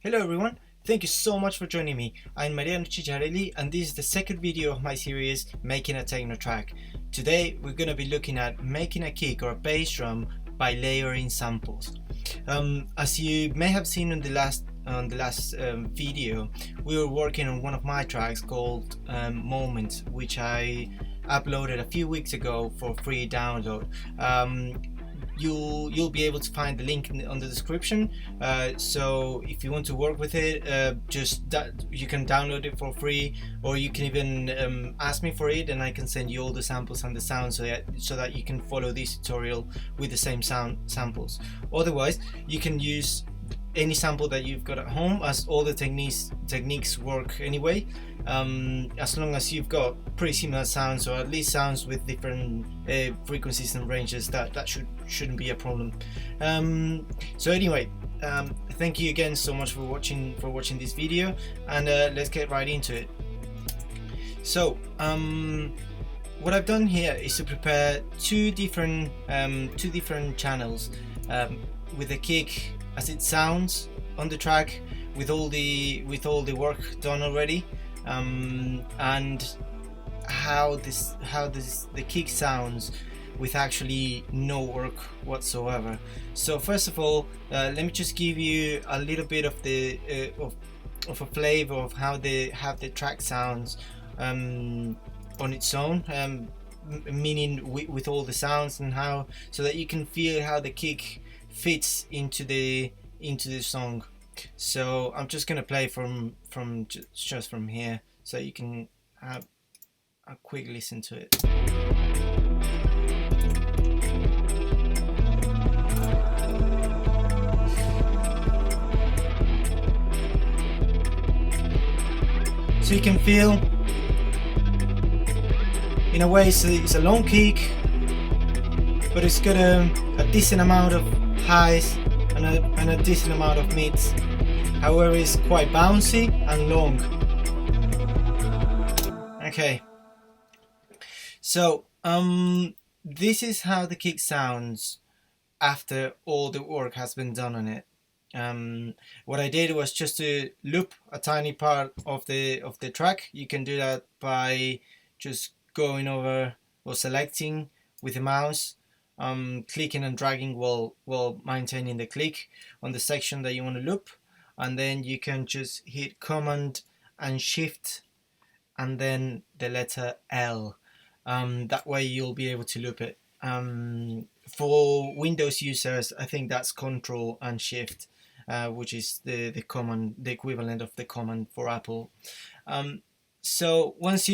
Hello everyone, thank you so much for joining me. I'm Mariano Cicciarelli and this is the second video of my series Making a Techno Track. Today we're going to be looking at making a kick or a bass drum by layering samples. As you may have seen on the last video, we were working on one of my tracks called Moments, which I uploaded a few weeks ago for free download. You'll be able to find the link on the description, so if you want to work with it, you can download it for free, or you can even ask me for it and I can send you all the samples and the sounds so that you can follow this tutorial with the same samples. Otherwise you can use any sample that you've got at home, as all the techniques work anyway, as long as you've got pretty similar sounds, or at least sounds with different frequencies and ranges. That shouldn't be a problem. So anyway, thank you again so much for watching this video, and let's get right into it. So what I've done here is to prepare two different channels, with the kick as it sounds on the track, with all the work done already, and how the kick sounds with actually no work whatsoever. So first of all, let me just give you a little bit of the of a flavor of how the track sounds on its own, meaning with all the sounds, and how, so that you can feel how the kick fits into the song. So I'm just gonna play just from here, so you can have a quick listen to it. So you can feel, in a way, it's a long kick, but it's got a decent amount of highs and a decent amount of mids. However, it's quite bouncy and long. Okay, so this is how the kick sounds after all the work has been done on it. What I did was just to loop a tiny part of the track. You can do that by just going over or selecting with the mouse, clicking and dragging while maintaining the click on the section that you want to loop, and then you can just hit Command and Shift and then the letter L. That way you'll be able to loop it. For Windows users, I think that's Control and Shift, which is the equivalent of the command for Apple. So once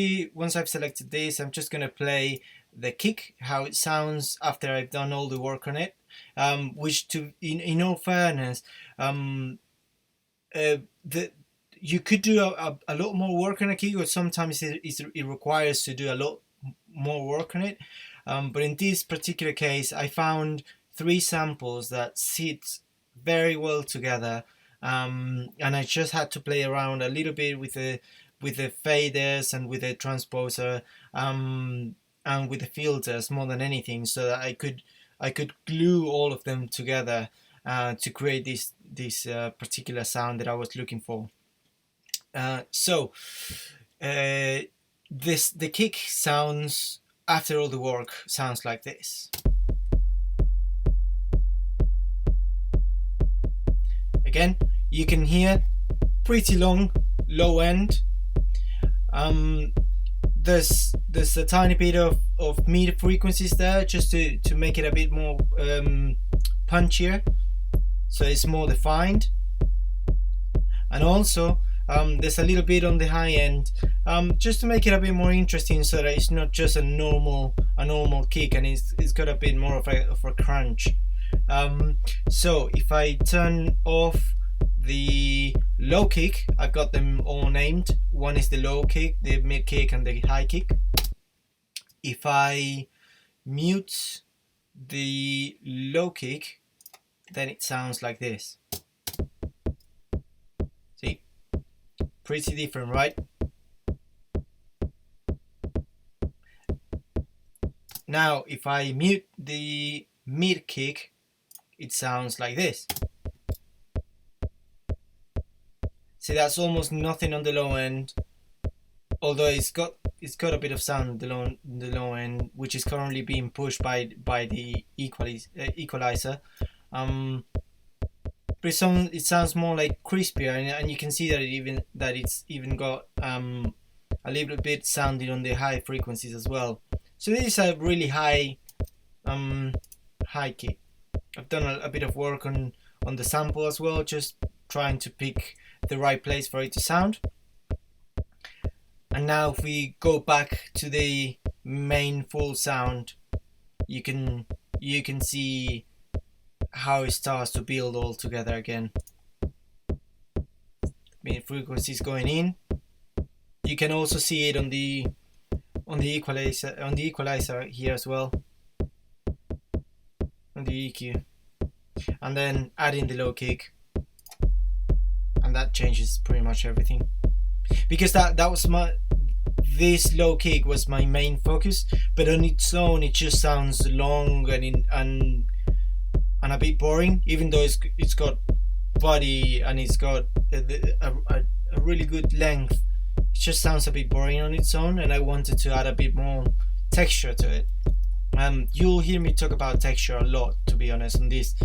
I've selected this, I'm just gonna play the kick, how it sounds after I've done all the work on it, which, in all fairness, you could do a lot more work on a kick, or sometimes it requires to do a lot more work on it, but in this particular case I found 3 samples that sit very well together, and I just had to play around a little bit with the faders and with the transposer, and with the filters more than anything, so that I could glue all of them together to create this particular sound that I was looking for. So the kick sounds after all the work sounds like this. Again, you can hear pretty long, low end. There's a tiny bit of mid frequencies there, just to make it a bit more punchier, so it's more defined. And also there's a little bit on the high end, just to make it a bit more interesting, so that it's not just a normal kick, and it's got a bit more of a crunch. So if I turn off the low kick, I've got them all named. One is the low kick, the mid kick, and the high kick. If I mute the low kick, then it sounds like this. See? Pretty different, right? Now if I mute the mid kick, it sounds like this. So that's almost nothing on the low end, although it's got a bit of sound on the low end, which is currently being pushed by the equalizer. But it sounds more like crispier, and you can see that it's even got a little bit sounding on the high frequencies as well. So this is a really high kick. I've done a bit of work on the sample as well, just trying to pick the right place for it to sound. And now if we go back to the main full sound, you can see how it starts to build all together again. Main frequencies going in. You can also see it on the equalizer here as well, on the EQ, and then add in the low kick, and that changes pretty much everything. Because that was this low kick was my main focus, but on its own it just sounds long and a bit boring, even though it's got body and it's got a really good length. It just sounds a bit boring on its own, and I wanted to add a bit more texture to it. You'll hear me talk about texture a lot, to be honest, on this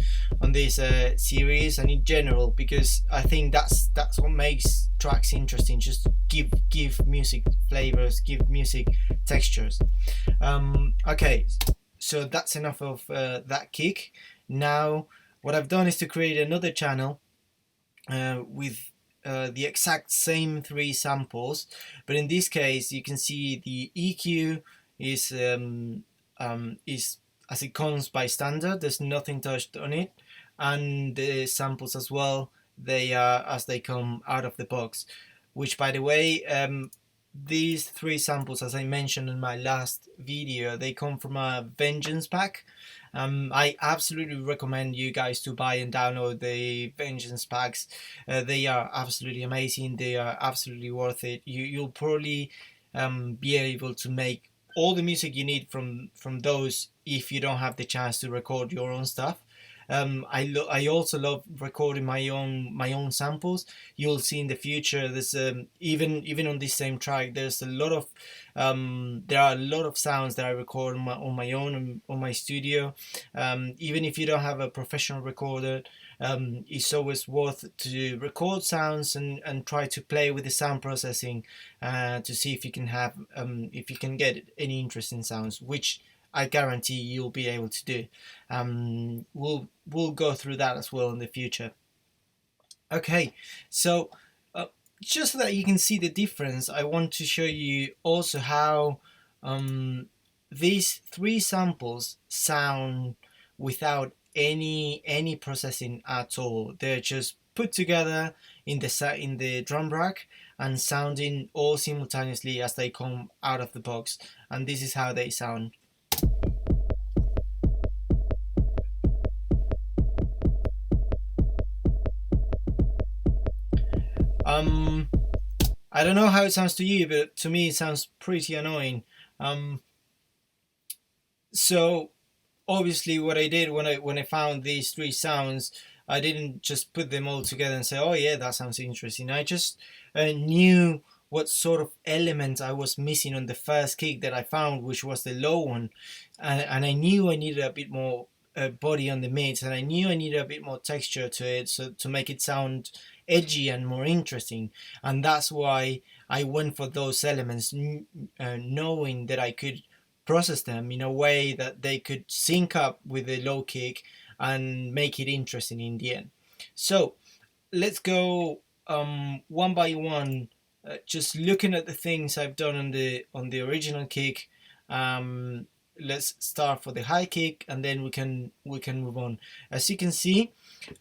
series and in general, because I think that's what makes tracks interesting. Just give music flavors, give music textures. Okay, so that's enough of that kick. Now what I've done is to create another channel with the exact same 3 samples, but in this case you can see the EQ is as it comes by standard. There's nothing touched on it, and the samples as well, they are as they come out of the box, which, by the way, these 3 samples, as I mentioned in my last video, they come from a Vengeance pack. I absolutely recommend you guys to buy and download the Vengeance packs. They are absolutely amazing. They are absolutely worth it. You'll probably be able to make all the music you need from those if you don't have the chance to record your own stuff. I also love recording my own samples. You'll see in the future there's even on this same track there's a lot of there are a lot of sounds that I record on my own on my studio. Even if you don't have a professional recorder, it's always worth to record sounds and try to play with the sound processing to see if you can have if you can get any interesting sounds, which I guarantee you'll be able to do. We'll go through that as well in the future. Okay, so just so that you can see the difference, I want to show you also how these 3 samples sound without any processing at all. They're just put together in the drum rack and sounding all simultaneously as they come out of the box, and this is how they sound. I don't know how it sounds to you, but to me it sounds pretty annoying. So obviously what I did when I found these 3 sounds, I didn't just put them all together and say, oh yeah, that sounds interesting. I just knew what sort of element I was missing on the first kick that I found, which was the low one, and I knew I needed a bit more body on the mids, and I knew I needed a bit more texture to it, so to make it sound edgy and more interesting. And that's why I went for those elements, knowing that I could process them in a way that they could sync up with the low kick and make it interesting in the end. So let's go one by one, just looking at the things I've done on the original kick. Let's start for the high kick, and then we can move on. As you can see,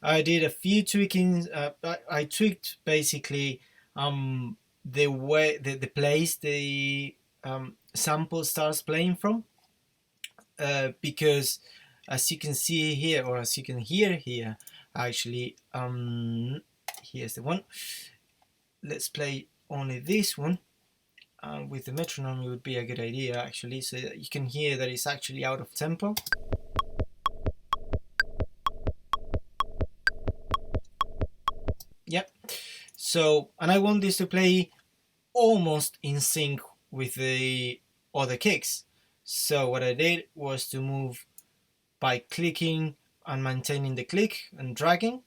I did a few tweakings. I tweaked basically the way the place the sample starts playing from, because as you can see here, or as you can hear here, actually, here's the one. Let's play only this one. With the metronome, it would be a good idea actually, so that you can hear that it's actually out of tempo. Yep. So, and I want this to play almost in sync with the other kicks. So what I did was to move by clicking and maintaining the click and dragging.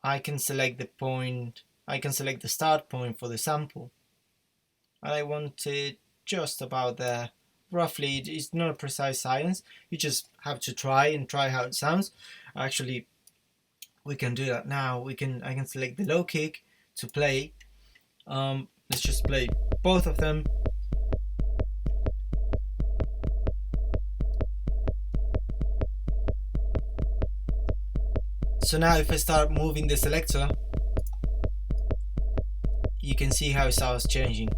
I can select the point, I can select the start point for the sample. And I want it just about there. Roughly, it's not a precise science. You just have to try how it sounds. Actually, we can do that now. I can select the low kick to play. Let's just play both of them. So now if I start moving the selector, you can see how it starts changing.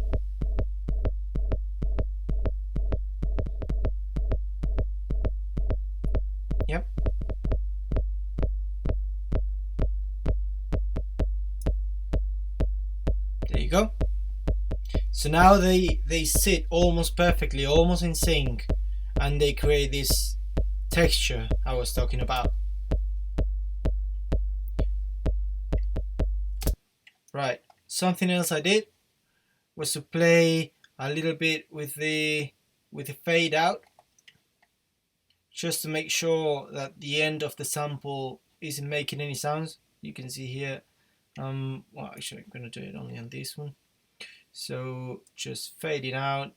Yep. There you go. So now they sit almost perfectly, almost in sync, and they create this texture I was talking about. Right, something else I did was to play a little bit with the fade out, just to make sure that the end of the sample isn't making any sounds. You can see here, well actually I'm going to do it only on this one. So just fading out,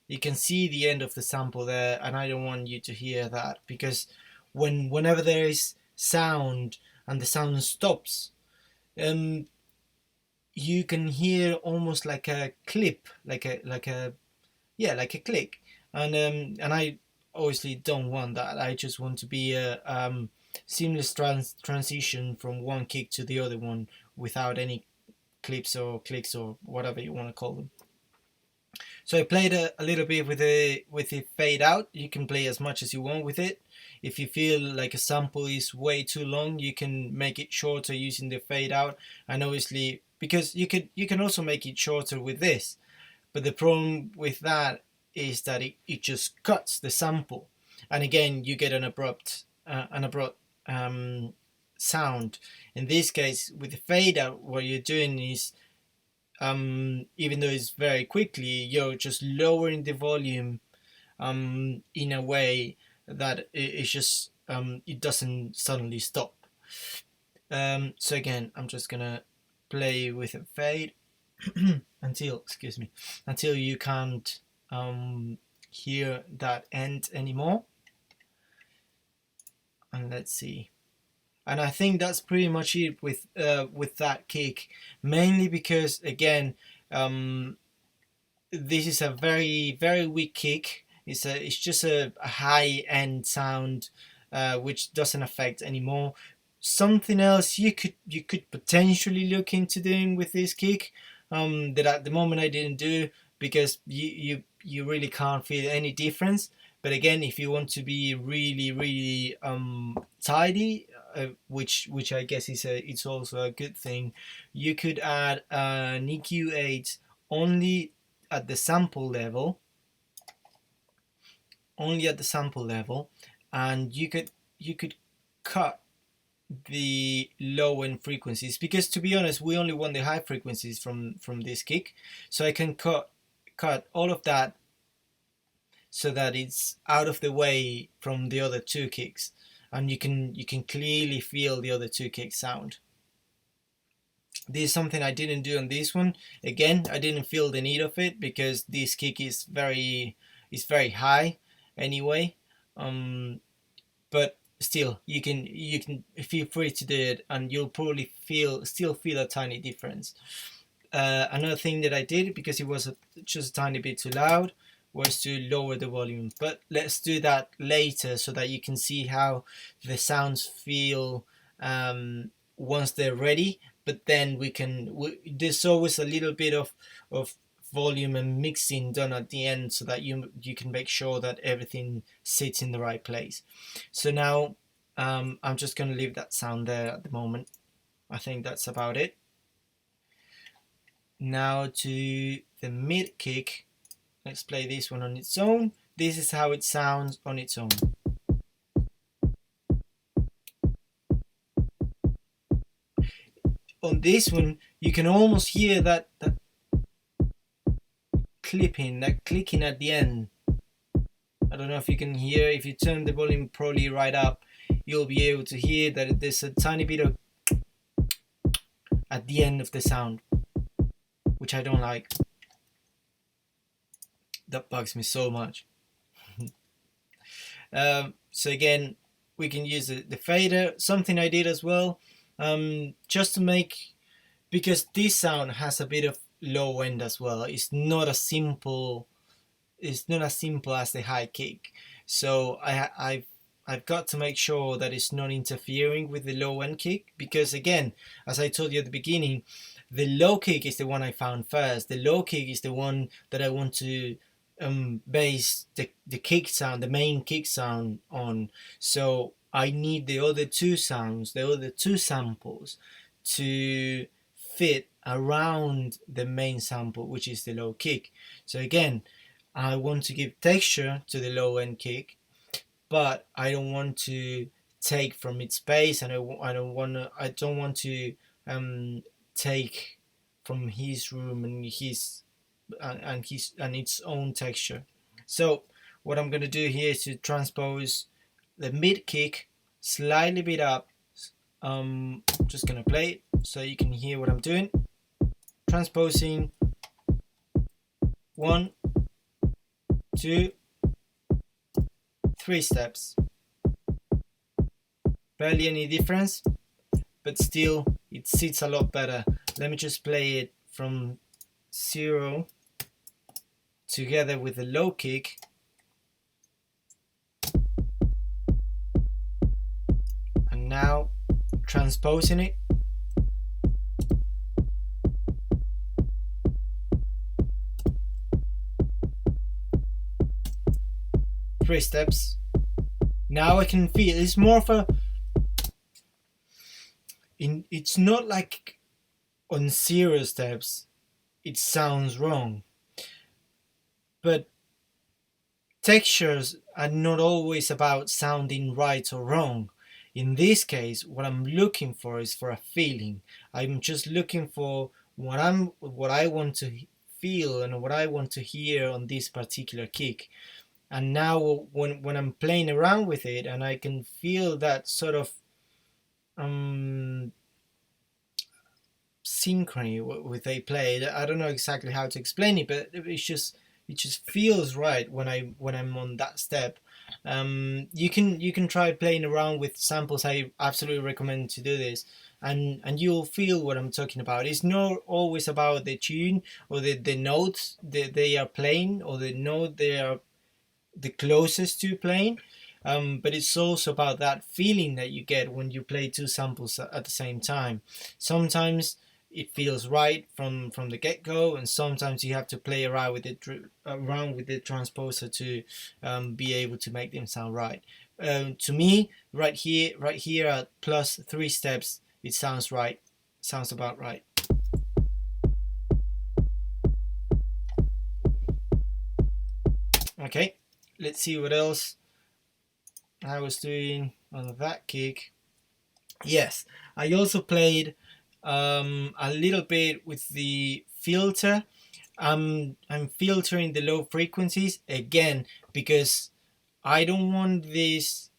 you can see the end of the sample there, and I don't want you to hear that, because whenever there is sound and the sound stops, you can hear almost like a clip, like a click, and I obviously don't want that. I just want to be a seamless transition from one kick to the other one without any clips or clicks or whatever you want to call them. So I played a little bit with the fade out. You can play as much as you want with it. If you feel like a sample is way too long, you can make it shorter using the fade out. And obviously, because you can also make it shorter with this, but the problem with that is that it just cuts the sample, and again you get an abrupt sound. In this case, with the fade out, what you're doing is, even though it's very quickly, you're just lowering the volume in a way that it's just it doesn't suddenly stop. So again, I'm just gonna play with a fade until you can't hear that end anymore. And let's see. And I think that's pretty much it with that kick, mainly because again, this is a very weak kick. It's just a high end sound, which doesn't affect anymore. Something else you could potentially look into doing with this kick, that at the moment I didn't do, because you really can't feel any difference. But again, if you want to be really tidy, which I guess it's also a good thing, you could add an EQ8 only at the sample level, and you could cut the low end frequencies, because to be honest, we only want the high frequencies from this kick. So I can cut all of that so that it's out of the way from the other two kicks, and you can clearly feel the other two kicks sound. This is something I didn't do on this one. Again, I didn't feel the need of it because this kick is very high anyway. But still, you can feel free to do it, and you'll probably still feel a tiny difference. Another thing that I did, because it was just a tiny bit too loud, was to lower the volume. But let's do that later so that you can see how the sounds feel once they're ready. But then there's always a little bit of volume and mixing done at the end, so that you can make sure that everything sits in the right place. So now I'm just going to leave that sound there at the moment. I think that's about it. Now to the mid kick. Let's play this one on its own. This is how it sounds on its own. on this one you can almost hear that clipping, that clicking at the end. I don't know if you can hear. If you turn the volume probably right up, you'll be able to hear that there's a tiny bit of at the end of the sound, which I don't like. That bugs me so much. So again, we can use the fader. Something I did as well, just to make, because this sound has a bit of low end as well. It's not as simple. It's not as simple as the high kick. So I've got to make sure that it's not interfering with the low end kick, because again, as I told you at the beginning, the low kick is the one I found first. The low kick is the one that I want to base the kick sound, the main kick sound on. So I need the other two sounds, the other two samples to fit around the main sample, which is the low kick. So again, I want to give texture to the low end kick, but I don't want to take from its bass, and I don't want to take from his room and its own texture. So what I'm gonna do here is to transpose the mid kick slightly bit up. I'm just gonna play it so you can hear what I'm doing. Transposing 1, 2, 3 steps. Barely any difference, but still it sits a lot better. Let me just play it from 0 together with the low kick. And now transposing it. Three steps. Now I can feel it's more of a it's not like on 0 steps it sounds wrong, but textures are not always about sounding right or wrong. In this case, what I'm looking for is for a feeling. I'm just looking for what I want to feel and what I want to hear on this particular kick. And now when I'm playing around with it and I can feel that sort of synchrony with they play, I don't know exactly how to explain it, but it just feels right when I'm on that step. You can try playing around with samples. I absolutely recommend to do this, and you'll feel what I'm talking about. It's not always about the tune or the notes that they are playing or the note they are the closest to playing, but it's also about that feeling that you get when you play two samples at the same time. Sometimes it feels right from the get-go, and sometimes you have to play around with the transposer to be able to make them sound right. To me, right here at plus 3 steps, it sounds right. Sounds about right. Okay, let's see what else I was doing on that kick. Yes, I also played a little bit with the filter. I'm filtering the low frequencies again because I don't want this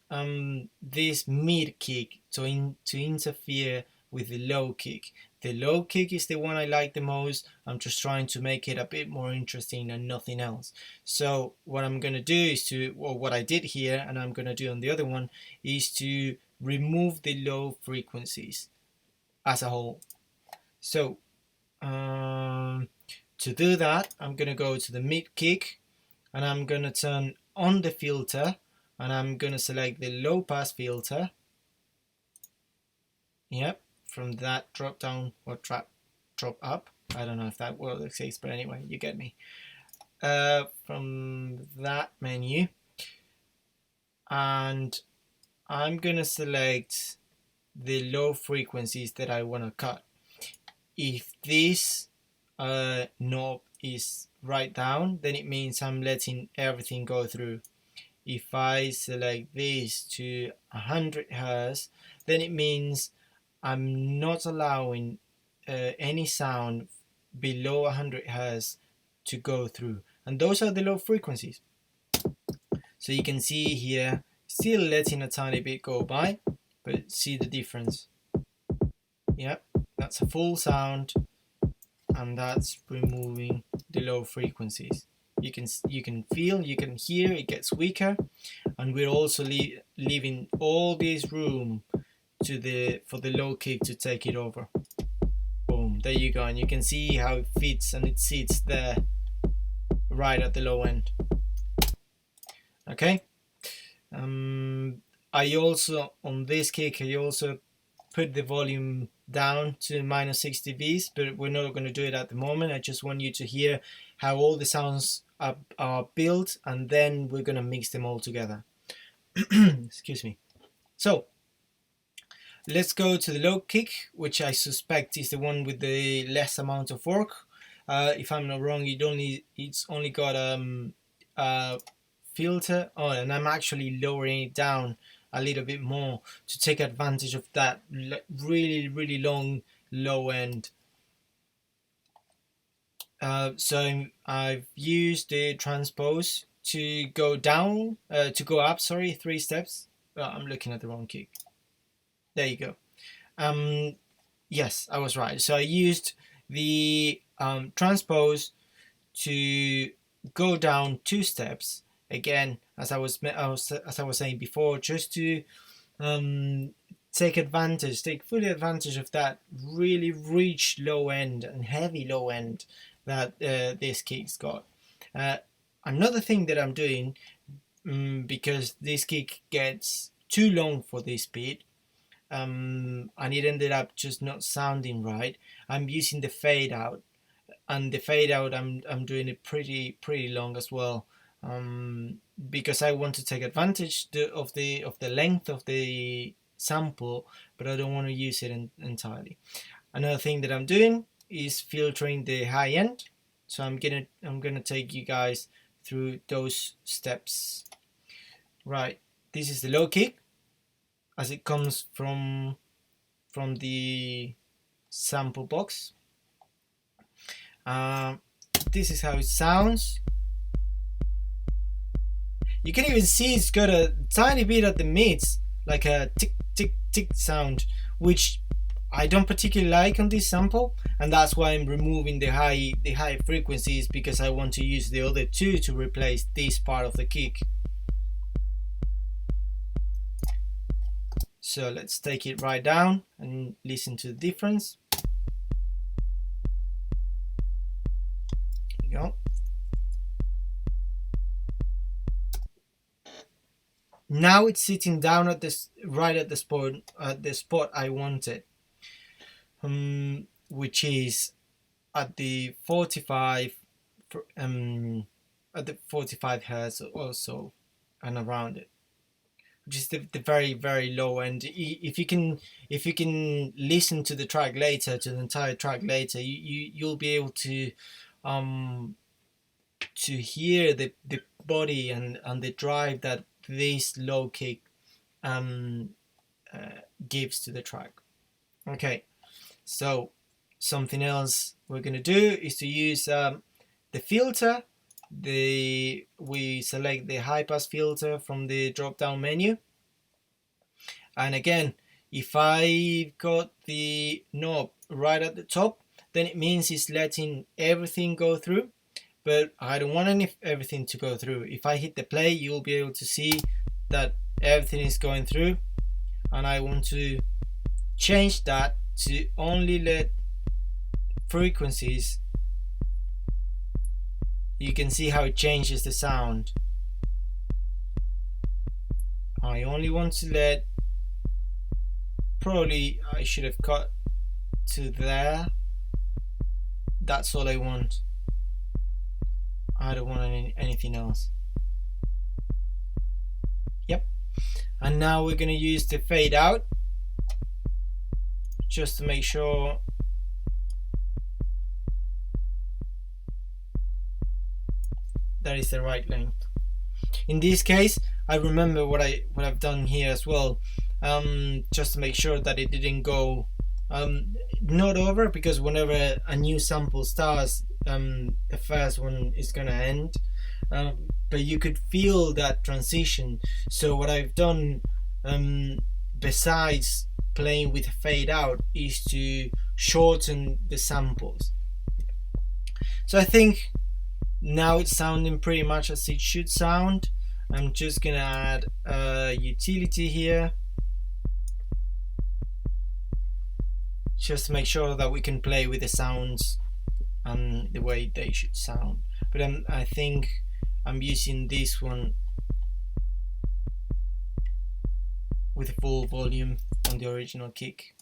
mid kick to interfere with the low kick. The low kick is the one I like the most. I'm just trying to make it a bit more interesting and nothing else. So what I'm gonna do is what I did here, and I'm gonna do on the other one, is to remove the low frequencies as a whole. So to do that, I'm gonna go to the mid kick, and I'm gonna turn on the filter, and I'm gonna select the low pass filter. Yep, from that drop down or drop up. I don't know if that word exists, but anyway, you get me. From that menu, and I'm gonna select the low frequencies that I want to cut. If this knob is right down, then it means I'm letting everything go through. If I select this to 100 Hz, then it means I'm not allowing any sound below 100 Hz to go through, and those are the low frequencies. So you can see here, still letting a tiny bit go by, but see the difference. Yep, that's a full sound, and that's removing the low frequencies. You can feel, you can hear it gets weaker, and we're also leaving all this room for the low kick to take it over. Boom, there you go, and you can see how it fits and it sits there right at the low end. Okay. I also, on this kick, I also put the volume down to -60 Vs, but we're not going to do it at the moment. I just want you to hear how all the sounds are built, and then we're going to mix them all together. Excuse me. So let's go to the low kick, which I suspect is the one with the less amount of work. If I'm not wrong, it's only got a filter. Oh, and I'm actually lowering it down a little bit more to take advantage of that really long low end. So I've used the transpose to go down, to go up, sorry, 3 steps. I'm looking at the wrong kick. There you go. Yes, I was right. So I used the transpose to go down 2 steps. Again, as I was saying before, just to take fully advantage of that really rich low end and heavy low end that this kick's got. Another thing that I'm doing, because this kick gets too long for this beat, and it ended up just not sounding right, I'm using the fade out, and the fade out I'm doing it pretty long as well. Because I want to take advantage of the length of the sample, but I don't want to use it entirely. Another thing that I'm doing is filtering the high end. So I'm gonna take you guys through those steps. Right, this is the low kick as it comes from the sample box. This is how it sounds. You can even see it's got a tiny bit at the mids, like a tick tick tick sound, which I don't particularly like on this sample, and that's why I'm removing the high frequencies, because I want to use the other two to replace this part of the kick. So let's take it right down and listen to the difference. There you go. Now it's sitting down at this right at the spot I wanted, which is at the 45 Hertz or so, and around it, which is the very low end. If you can listen to the track later, to the entire track later, you'll be able to hear the body and the drive that this low kick gives to the track. Okay, so something else we're going to do is to use the filter. We select the high pass filter from the drop down menu, and again, if I've got the knob right at the top, then it means it's letting everything go through. But I don't want everything to go through. If I hit the play, you'll be able to see that everything is going through, and I want to change that to only let frequencies. You can see how it changes the sound. I only want to let, probably I should have cut to there. That's all I want. I don't want anything else. Yep. And now we're going to use the fade out, just to make sure that is the right length. In this case, I remember what I've done here as well, just to make sure that it didn't go Not over, because whenever a new sample starts, the first one is gonna end, but you could feel that transition. So what I've done, besides playing with fade out, is to shorten the samples. So I think now it's sounding pretty much as it should sound. I'm just gonna add a utility here, just to make sure that we can play with the sounds and the way they should sound. But I think I'm using this one with full volume on the original kick.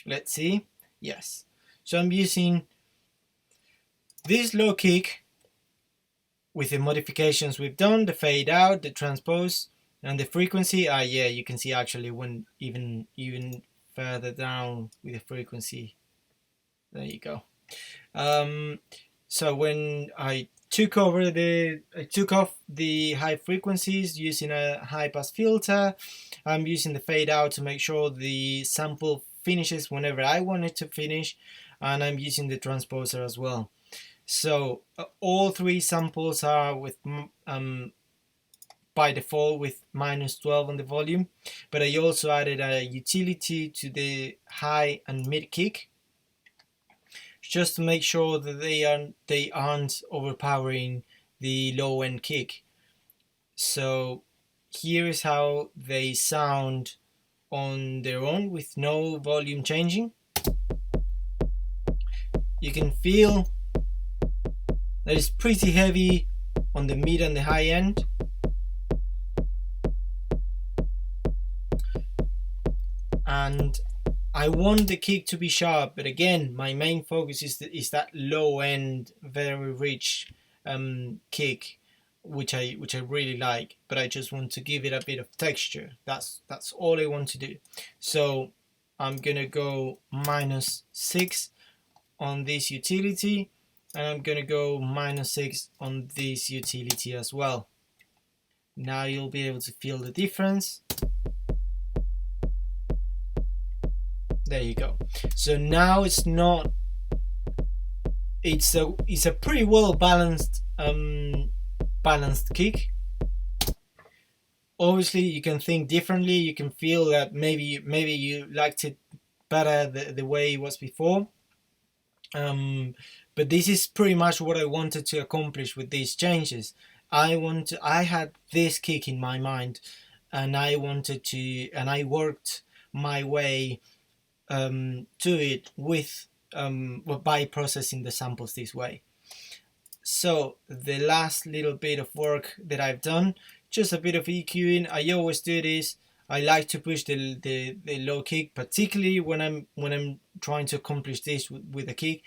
Let's see. Yes. So I'm using this low kick with the modifications we've done, the fade out, the transpose, and the frequency. Yeah, you can see actually when even further down with the frequency. There you go. So when I took off the high frequencies using a high pass filter, I'm using the fade out to make sure the sample finishes whenever I want it to finish, and I'm using the transposer as well. So all three samples are with by default with -12 on the volume, but I also added a utility to the high and mid kick, just to make sure that they aren't overpowering the low end kick. So here is how they sound on their own with no volume changing. You can feel that it's pretty heavy on the mid and the high end. And I want the kick to be sharp, but again, my main focus is that low end, very rich kick, which I really like. But I just want to give it a bit of texture. That's all I want to do. So I'm gonna go -6 on this utility, and I'm gonna go -6 on this utility as well. Now you'll be able to feel the difference. There you go. So now it's not. It's a pretty well balanced kick. Obviously, you can think differently. You can feel that maybe you liked it better the way it was before. But this is pretty much what I wanted to accomplish with these changes. I had this kick in my mind, and I worked my way to it with by processing the samples this way. So the last little bit of work that I've done, just a bit of EQing. I always do this. I like to push the low kick, particularly when I'm trying to accomplish this with a kick.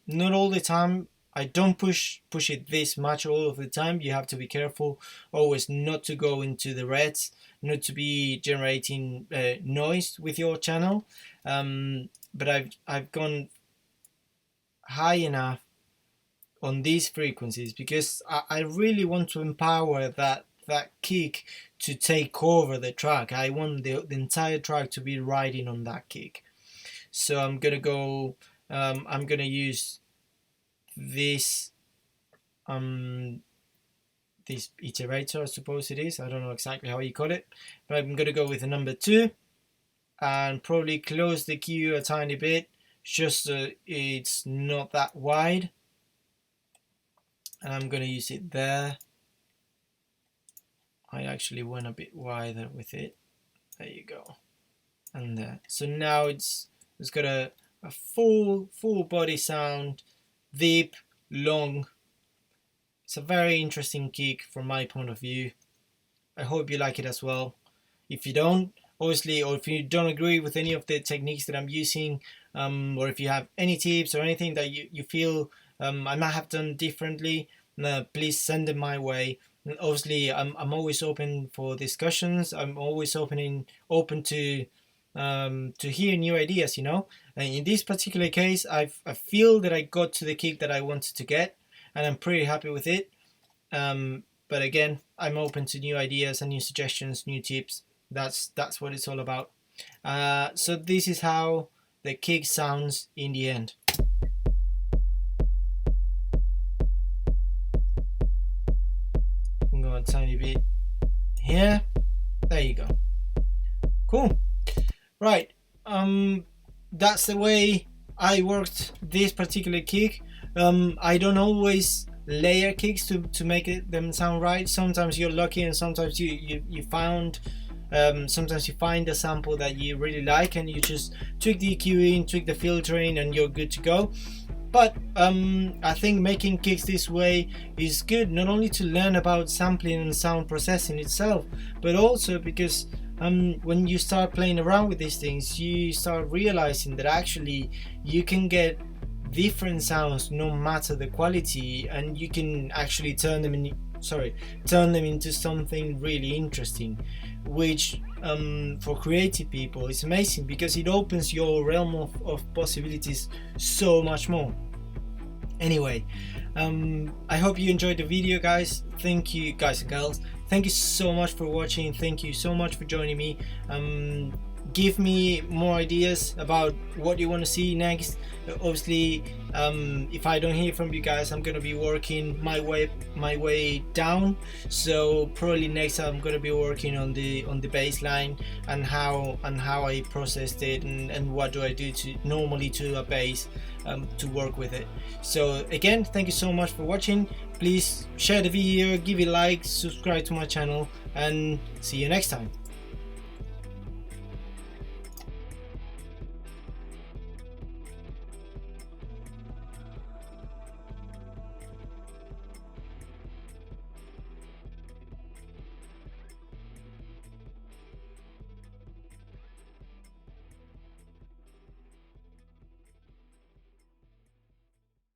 Not all the time. I don't push it this much all of the time. You have to be careful always not to go into the reds, not to be generating noise with your channel. But I've gone high enough on these frequencies because I really want to empower that kick to take over the track. I want the entire track to be riding on that kick. So I'm gonna go. I'm gonna use this this iterator, I suppose it is. I don't know exactly how you call it, but I'm gonna go with the number 2 and probably close the Q a tiny bit, just so it's not that wide. And I'm gonna use it there. I actually went a bit wider with it. There you go. And there. So now it's got a full body sound, deep, long. It's a very interesting kick from my point of view. I hope you like it as well. If you don't, obviously, or if you don't agree with any of the techniques that I'm using, or if you have any tips or anything that you feel I might have done differently, please send them my way. Obviously, I'm always open for discussions. I'm always open to hear new ideas, you know. And in this particular case, I feel that I got to the kick that I wanted to get, and I'm pretty happy with it. But again, I'm open to new ideas and new suggestions, new tips. That's what it's all about. So this is how the kick sounds in the end. I'm going a tiny bit here. There you go. Cool. Right. That's the way I worked this particular kick. I don't always layer kicks to make them sound right. Sometimes you're lucky, and sometimes you find sometimes you find a sample that you really like, and you just tweak the EQing, tweak the filtering, and you're good to go. But I think making kicks this way is good, not only to learn about sampling and sound processing itself, but also because when you start playing around with these things, you start realizing that actually you can get different sounds no matter the quality, and you can actually turn them into something really interesting, which for creative people is amazing, because it opens your realm of possibilities so much more. Anyway, I hope you enjoyed the video, guys. Thank you, guys and girls. Thank you so much for watching. Thank you so much for joining me. Give me more ideas about what you want to see next. Obviously, if I don't hear from you guys, I'm gonna be working my way down. So probably next I'm gonna be working on the bass line and how I processed it, and what do I do normally to a bass to work with it. So again, thank you so much for watching. Please share the video, give it a like, subscribe to my channel, and see you next time.